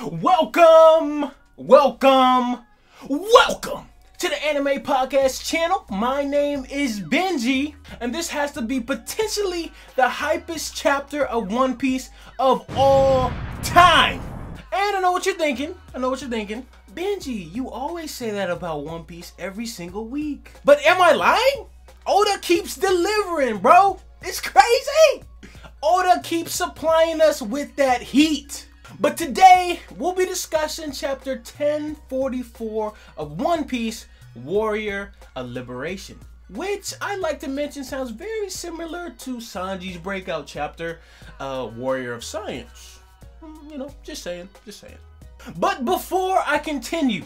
Welcome to the Anime Podcast channel. My name is Benji, and this has to be potentially the hypest chapter of One Piece of all time. And I know what you're thinking. Benji, you always say that about One Piece every single week. But am I lying? Oda keeps delivering, bro. It's crazy. Oda keeps supplying us with that heat. But today, we'll be discussing chapter 1044 of One Piece, Warrior of Liberation, which I'd like to mention sounds very similar to Sanji's breakout chapter, Warrior of Science. You know, just saying. But before I continue,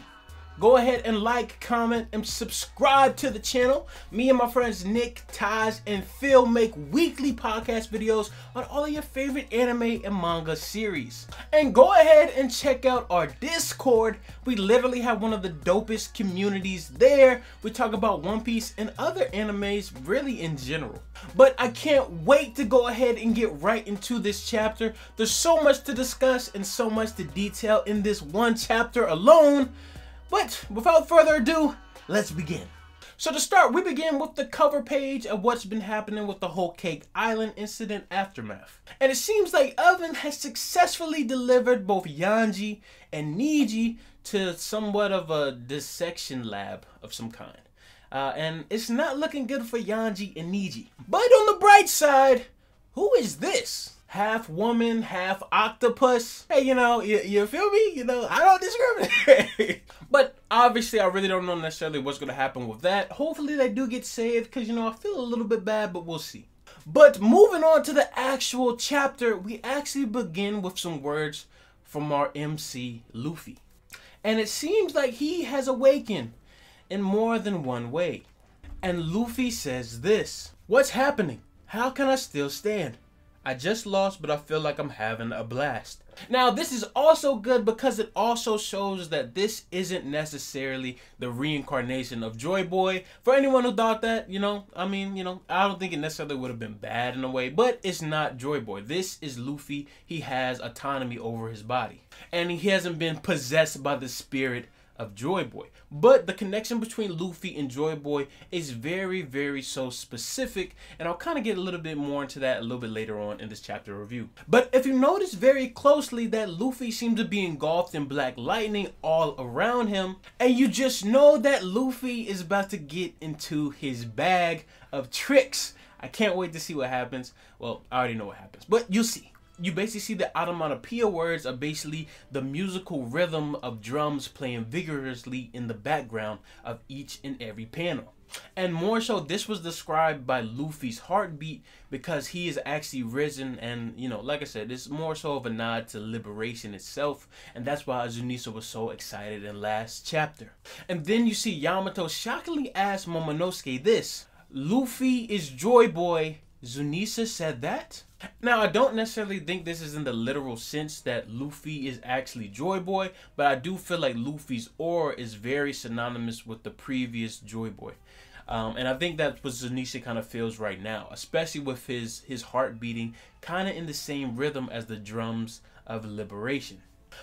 go ahead and like, comment, and subscribe to the channel. Me and my friends Nick, Taj, and Phil make weekly podcast videos on all of your favorite anime and manga series. And go ahead and check out our Discord. We literally have one of the dopest communities there. We talk about One Piece and other animes really in general. But I can't wait to go ahead and get right into this chapter. There's so much to discuss and so much to detail in this one chapter alone. But without further ado, let's begin. So to start, we begin with the cover page of what's been happening with the whole Cake Island incident aftermath. And it seems like Oven has successfully delivered both Yanji and Niji to somewhat of a dissection lab of some kind. And it's not looking good for Yanji and Niji. But on the bright side, who is this? Half woman, half octopus. Hey, you feel me? I don't discriminate. But obviously, I really don't know necessarily what's going to happen with that. Hopefully, they do get saved because, I feel a little bit bad, but we'll see. But moving on to the actual chapter, we actually begin with some words from our MC, Luffy. And it seems like he has awakened in more than one way. And Luffy says this: "What's happening? How can I still stand? I just lost, but I feel like I'm having a blast." Now, this is also good because it also shows that this isn't necessarily the reincarnation of Joy Boy. For anyone who thought that, I don't think it necessarily would have been bad in a way, but it's not Joy Boy. This is Luffy. He has autonomy over his body, and he hasn't been possessed by the spirit of Joy Boy. But the connection between Luffy and Joy Boy is very, very so specific, and I'll kind of get a little bit more into that a little bit later on in this chapter review. But if you notice very closely that Luffy seems to be engulfed in black lightning all around him, and you just know that Luffy is about to get into his bag of tricks. I can't wait to see what happens. Well, I already know what happens, but you'll see. You basically see the onomatopoeia words are basically the musical rhythm of drums playing vigorously in the background of each and every panel. And more so, this was described by Luffy's heartbeat because he is actually risen, and like I said, it's more so of a nod to liberation itself, and that's why Zunisa was so excited in last chapter. And then you see Yamato shockingly ask Momonosuke this: "Luffy is Joy Boy. Zunisa said that?" Now, I don't necessarily think this is in the literal sense that Luffy is actually Joy Boy, but I do feel like Luffy's aura is very synonymous with the previous Joy Boy. And I think that's what Zunisa kind of feels right now, especially with his heart beating kind of in the same rhythm as the drums of liberation.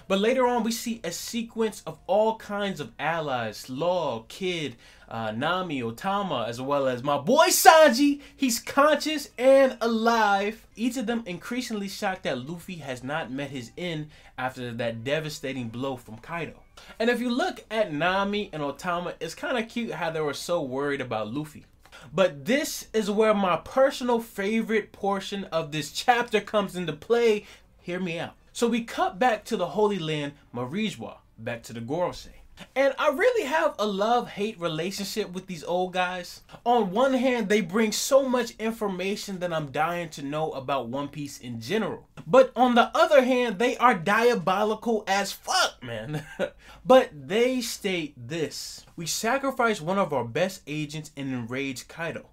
But later on, we see a sequence of all kinds of allies: Law, Kid, Nami, Otama, as well as my boy Sanji. He's conscious and alive. Each of them increasingly shocked that Luffy has not met his end after that devastating blow from Kaido. And if you look at Nami and Otama, it's kind of cute how they were so worried about Luffy. But this is where my personal favorite portion of this chapter comes into play. Hear me out. So we cut back to the Holy Land, Marijwa, back to the Gorosei. And I really have a love-hate relationship with these old guys. On one hand, they bring so much information that I'm dying to know about One Piece in general. But on the other hand, they are diabolical as fuck, man. But they state this: "We sacrificed one of our best agents and enraged Kaido.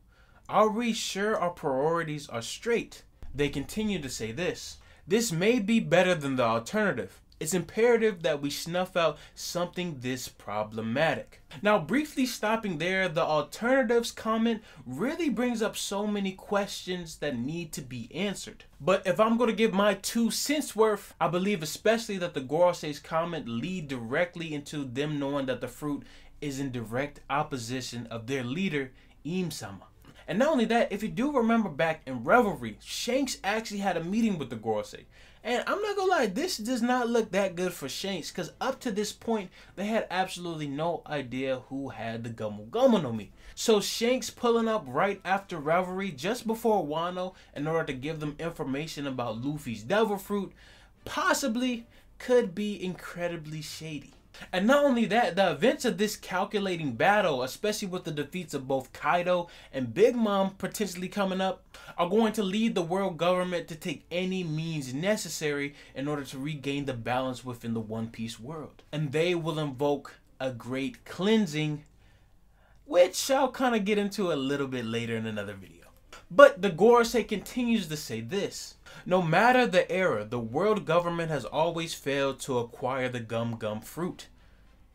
Are we sure our priorities are straight?" They continue to say this: "This may be better than the alternative. it's imperative that we snuff out something this problematic. Now, briefly stopping there, the alternatives comment really brings up so many questions that need to be answered. But if I'm going to give my 2 cents worth, I believe especially that the Gorosei's comment lead directly into them knowing that the fruit is in direct opposition of their leader, Im-sama. And not only that, if you do remember back in Revelry, Shanks actually had a meeting with the Gorosei. And I'm not gonna lie, this does not look that good for Shanks, because up to this point, they had absolutely no idea who had the Gumu Gumu no Mi. So Shanks pulling up right after Revelry, just before Wano, in order to give them information about Luffy's Devil Fruit, possibly could be incredibly shady. And not only that, the events of this calculating battle, especially with the defeats of both Kaido and Big Mom potentially coming up, are going to lead the world government to take any means necessary in order to regain the balance within the One Piece world. And they will invoke a great cleansing, which I'll kind of get into a little bit later in another video. But the Gorosei continues to say this: no matter the era, the world government has always failed to acquire the Gum Gum fruit,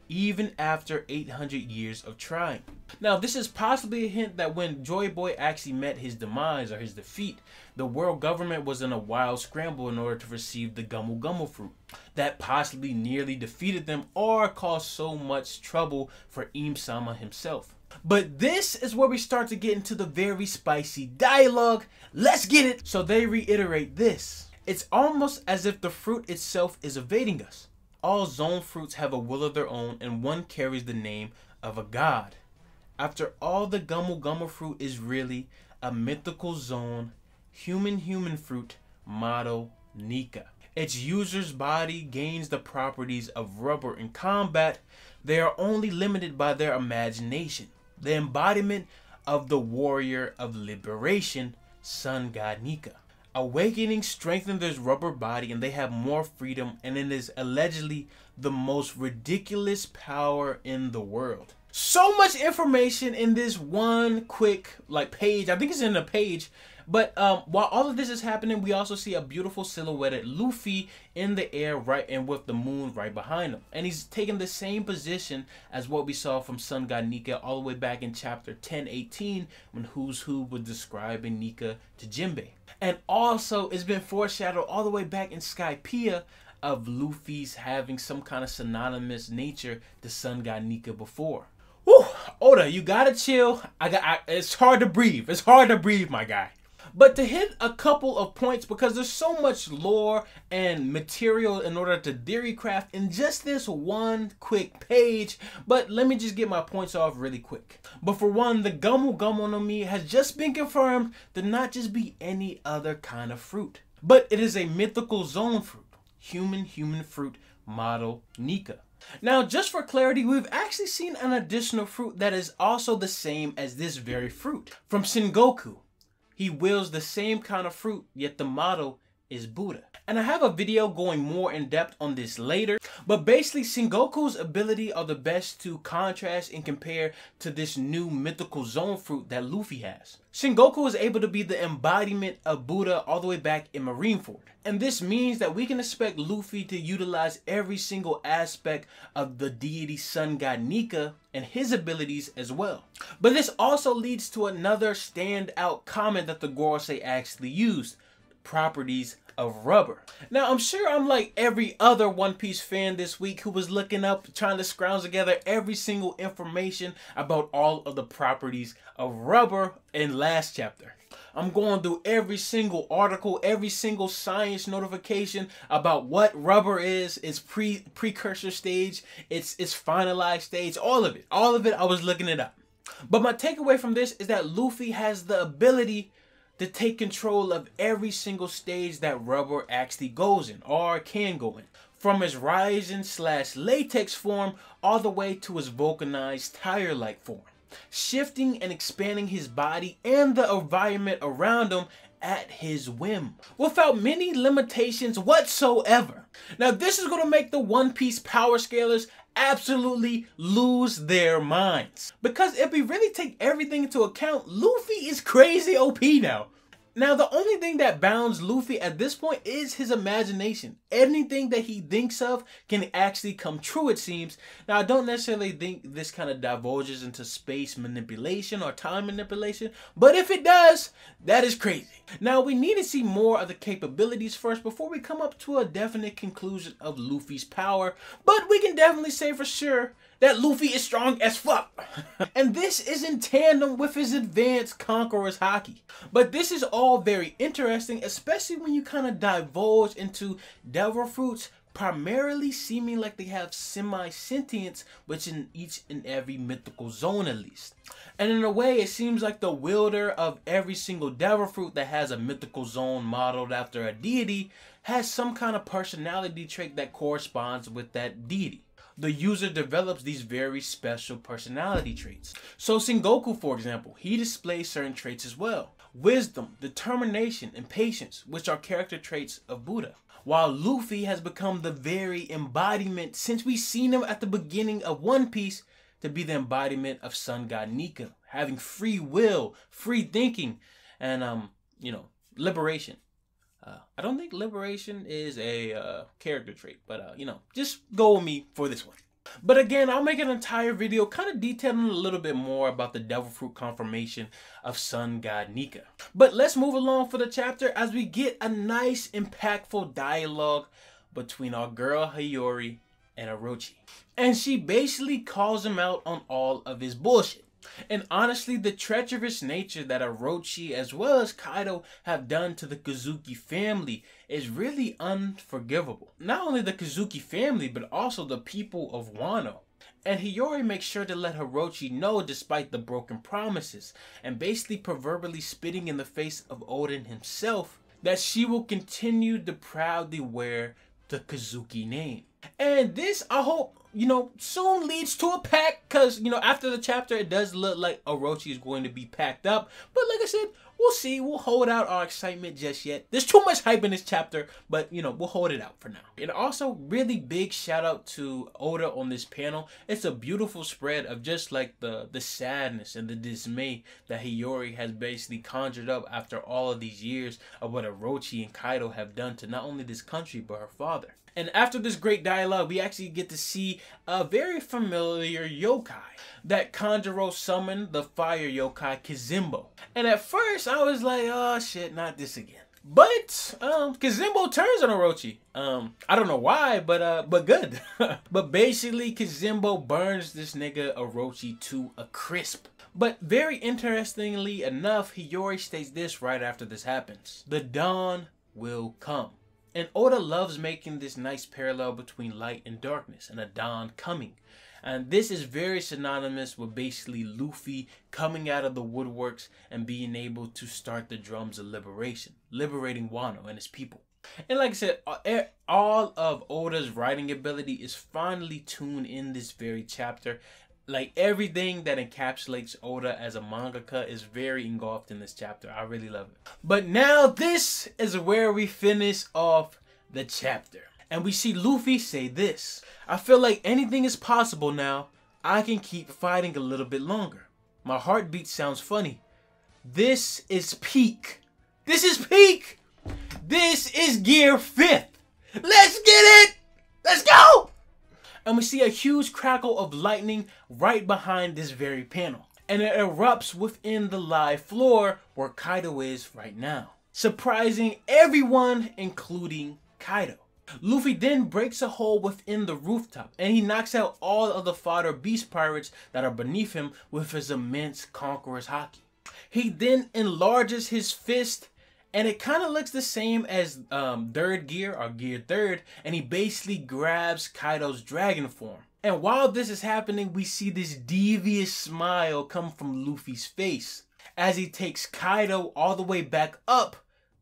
even after 800 years of trying. Now, this is possibly a hint that when Joy Boy actually met his demise or his defeat, the world government was in a wild scramble in order to receive the Gumu Gumu fruit. That possibly nearly defeated them or caused so much trouble for Im-sama himself. But this is where we start to get into the very spicy dialogue. Let's get it! So they reiterate this: it's almost as if the fruit itself is evading us. All zone fruits have a will of their own, and one carries the name of a god. After all, the Gumu Gumu fruit is really a mythical zone, human fruit, motto Nika. Its user's body gains the properties of rubber in combat. They are only limited by their imagination. The embodiment of the warrior of liberation, Sun God Nika. Awakening strengthens their rubber body and they have more freedom, and it is allegedly the most ridiculous power in the world. So much information in this one quick page. I think it's in a page. But while all of this is happening, we also see a beautiful silhouetted Luffy in the air right and with the moon right behind him. And he's taking the same position as what we saw from Sun God Nika all the way back in chapter 1018 when Who's Who was describing Nika to Jinbei. And also it's been foreshadowed all the way back in Skypiea of Luffy's having some kind of synonymous nature to Sun God Nika before. Whew, Oda, you gotta chill. It's hard to breathe. It's hard to breathe, my guy. But to hit a couple of points, because there's so much lore and material in order to theory craft in just this one quick page. But let me just get my points off really quick. But for one, the Gumu Gumu no Mi has just been confirmed to not just be any other kind of fruit, but it is a mythical zone fruit, human fruit, model Nika. Now, just for clarity, we've actually seen an additional fruit that is also the same as this very fruit from Sengoku. He wields the same kind of fruit, yet the motto is Buddha. And I have a video going more in depth on this later, but basically Sengoku's ability are the best to contrast and compare to this new mythical zone fruit that Luffy has. Sengoku is able to be the embodiment of Buddha all the way back in Marineford. And this means that we can expect Luffy to utilize every single aspect of the deity Sun God Nika and his abilities as well. But this also leads to another standout comment that the Gorosei actually used: properties of rubber. Now, I'm sure I'm like every other One Piece fan this week who was looking up, trying to scrounge together every single information about all of the properties of rubber in last chapter. I'm going through every single article, every single science notification about what rubber is, its precursor stage, its finalized stage, all of it. All of it, I was looking it up. But my takeaway from this is that Luffy has the ability to take control of every single stage that rubber actually goes in or can go in. From his Ryzen/latex form all the way to his vulcanized tire-like form, shifting and expanding his body and the environment around him at his whim, without many limitations whatsoever. Now, this is going to make the One Piece power scalers absolutely lose their minds. Because if we really take everything into account, Luffy is crazy OP now. Now, the only thing that bounds Luffy at this point is his imagination. Anything that he thinks of can actually come true, it seems. Now, I don't necessarily think this kind of divulges into space manipulation or time manipulation, but if it does, that is crazy. Now, we need to see more of the capabilities first before we come up to a definite conclusion of Luffy's power, but we can definitely say for sure that Luffy is strong as fuck. And this is in tandem with his advanced Conqueror's Haki. But this is all very interesting, especially when you kind of divulge into devil fruits primarily seeming like they have semi-sentience within each and every mythical zone at least. And in a way, it seems like the wielder of every single devil fruit that has a mythical zone modeled after a deity has some kind of personality trait that corresponds with that deity. The user develops these very special personality traits. So Sengoku, for example, he displays certain traits as well. Wisdom, determination, and patience, which are character traits of Buddha. While Luffy has become the very embodiment, since we've seen him at the beginning of One Piece, to be the embodiment of Sun God Nika, having free will, free thinking, and liberation. I don't think liberation is a character trait, but just go with me for this one. But again, I'll make an entire video kind of detailing a little bit more about the devil fruit conformation of Sun God Nika. But let's move along for the chapter as we get a nice impactful dialogue between our girl Hiyori and Orochi. And she basically calls him out on all of his bullshit. And honestly, the treacherous nature that Orochi as well as Kaido have done to the Kozuki family is really unforgivable. Not only the Kozuki family, but also the people of Wano. And Hiyori makes sure to let Orochi know despite the broken promises, and basically proverbially spitting in the face of Oden himself, that she will continue to proudly wear the Kozuki name. And this, I hope, soon leads to a pack, because, after the chapter, it does look like Orochi is going to be packed up. But like I said, we'll see. We'll hold out our excitement just yet. There's too much hype in this chapter, but, we'll hold it out for now. And also, really big shout out to Oda on this panel. It's a beautiful spread of just like the sadness and the dismay that Hiyori has basically conjured up after all of these years of what Orochi and Kaido have done to not only this country, but her father. And after this great dialogue, we actually get to see a very familiar yokai that Kanjuro summoned, the fire yokai Kizimbo. And at first, I was like, oh shit, not this again. But Kizimbo turns on Orochi. I don't know why, but good. But basically, Kizimbo burns this nigga Orochi to a crisp. But very interestingly enough, Hiyori states this right after this happens: the dawn will come. And Oda loves making this nice parallel between light and darkness and a dawn coming. And this is very synonymous with basically Luffy coming out of the woodworks and being able to start the drums of liberation, liberating Wano and his people. And like I said, all of Oda's writing ability is finely tuned in this very chapter. Like everything that encapsulates Oda as a mangaka is very engulfed in this chapter. I really love it. But now this is where we finish off the chapter. And we see Luffy say this: I feel like anything is possible now. I can keep fighting a little bit longer. My heartbeat sounds funny. This is peak. This is peak. This is Gear 5th. Let's get it. Let's go. And we see a huge crackle of lightning right behind this very panel. And it erupts within the live floor where Kaido is right now, surprising everyone, including Kaido. Luffy then breaks a hole within the rooftop, and he knocks out all of the fodder beast pirates that are beneath him with his immense Conqueror's Haki. He then enlarges his fist, and it kind of looks the same as third gear, or gear 3rd, and he basically grabs Kaido's dragon form. And while this is happening, we see this devious smile come from Luffy's face as he takes Kaido all the way back up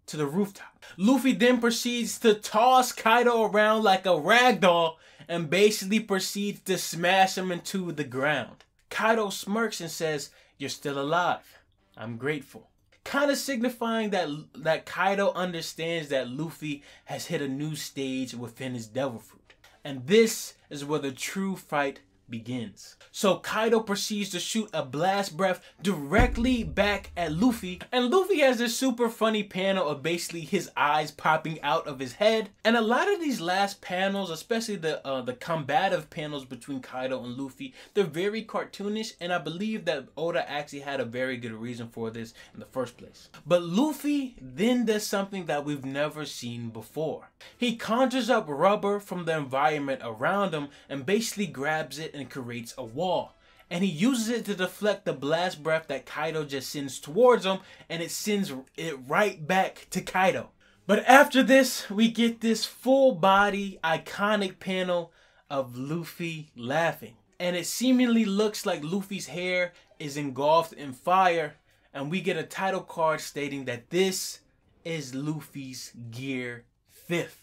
to the rooftop. Luffy then proceeds to toss Kaido around like a ragdoll and basically proceeds to smash him into the ground. Kaido smirks and says, "You're still alive. I'm grateful." Kind of signifying that Kaido understands that Luffy has hit a new stage within his devil fruit. And this is where the true fight begins. So Kaido proceeds to shoot a blast breath directly back at Luffy, and Luffy has this super funny panel of basically his eyes popping out of his head. And a lot of these last panels, especially the combative panels between Kaido and Luffy, they're very cartoonish, and I believe that Oda actually had a very good reason for this in the first place. But Luffy then does something that we've never seen before. He conjures up rubber from the environment around him and basically grabs it and creates a wall. And he uses it to deflect the blast breath that Kaido just sends towards him, and it sends it right back to Kaido. But after this, we get this full body iconic panel of Luffy laughing. And it seemingly looks like Luffy's hair is engulfed in fire, and we get a title card stating that this is Luffy's Gear 5th.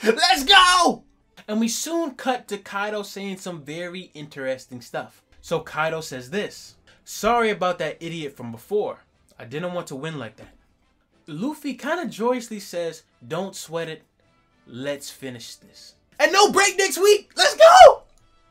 Let's go! And we soon cut to Kaido saying some very interesting stuff. So Kaido says this: "Sorry about that idiot from before. I didn't want to win like that." Luffy kind of joyously says, "Don't sweat it. Let's finish this. And no break next week. Let's go!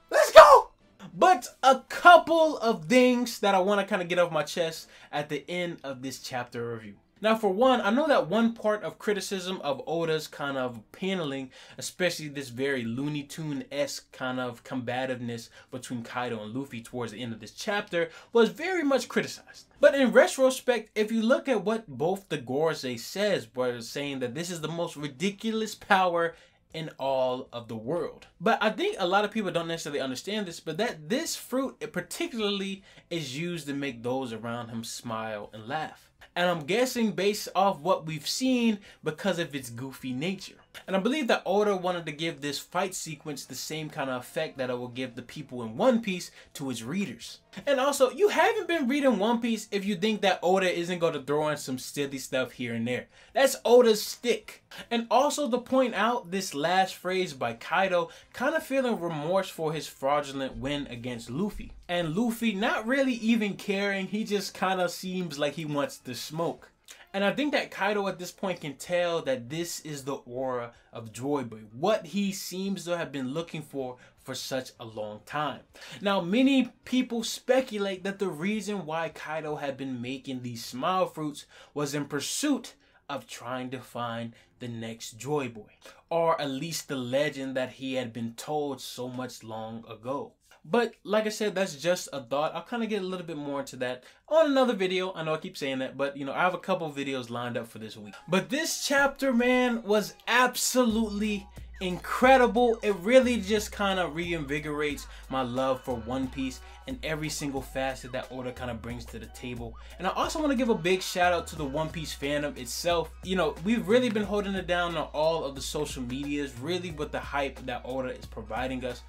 Let's go!" But a couple of things that I want to kind of get off my chest at the end of this chapter review. Now, for one, I know that one part of criticism of Oda's kind of paneling, especially this very Looney Tune-esque kind of combativeness between Kaido and Luffy towards the end of this chapter, was very much criticized. But in retrospect, if you look at what both the Gorosei says, were saying that this is the most ridiculous power in all of the world. But I think a lot of people don't necessarily understand this, but that this fruit particularly is used to make those around him smile and laugh. And I'm guessing based off what we've seen because of its goofy nature. And I believe that Oda wanted to give this fight sequence the same kind of effect that it will give the people in One Piece to its readers. And also, you haven't been reading One Piece if you think that Oda isn't going to throw in some silly stuff here and there. That's Oda's stick. And also to point out this last phrase by Kaido, kind of feeling remorse for his fraudulent win against Luffy. And Luffy not really even caring, he just kind of seems like he wants to smoke. And I think that Kaido at this point can tell that this is the aura of Joy Boy, what he seems to have been looking for such a long time. Now, many people speculate that the reason why Kaido had been making these smile fruits was in pursuit of trying to find the next Joy Boy, or at least the legend that he had been told so much long ago. But like I said, that's just a thought. I'll kind of get a little bit more into that on another video. I know I keep saying that, but you know, I have a couple videos lined up for this week. But this chapter, man, was absolutely incredible. It really just kind of reinvigorates my love for One Piece and every single facet that Oda kind of brings to the table. And I also want to give a big shout out to the One Piece fandom itself. You know, we've really been holding it down on all of the social medias, really with the hype that Oda is providing us.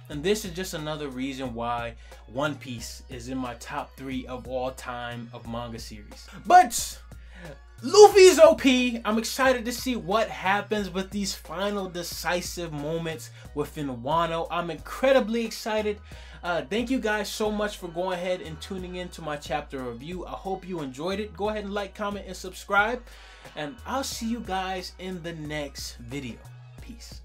And this is just another reason why One Piece is in my top 3 of all time of manga series. But Luffy's OP. I'm excited to see what happens with these final decisive moments within Wano. I'm incredibly excited. Thank you guys so much for going ahead and tuning in to my chapter review. I hope you enjoyed it. Go ahead and like, comment, and subscribe. And I'll see you guys in the next video. Peace.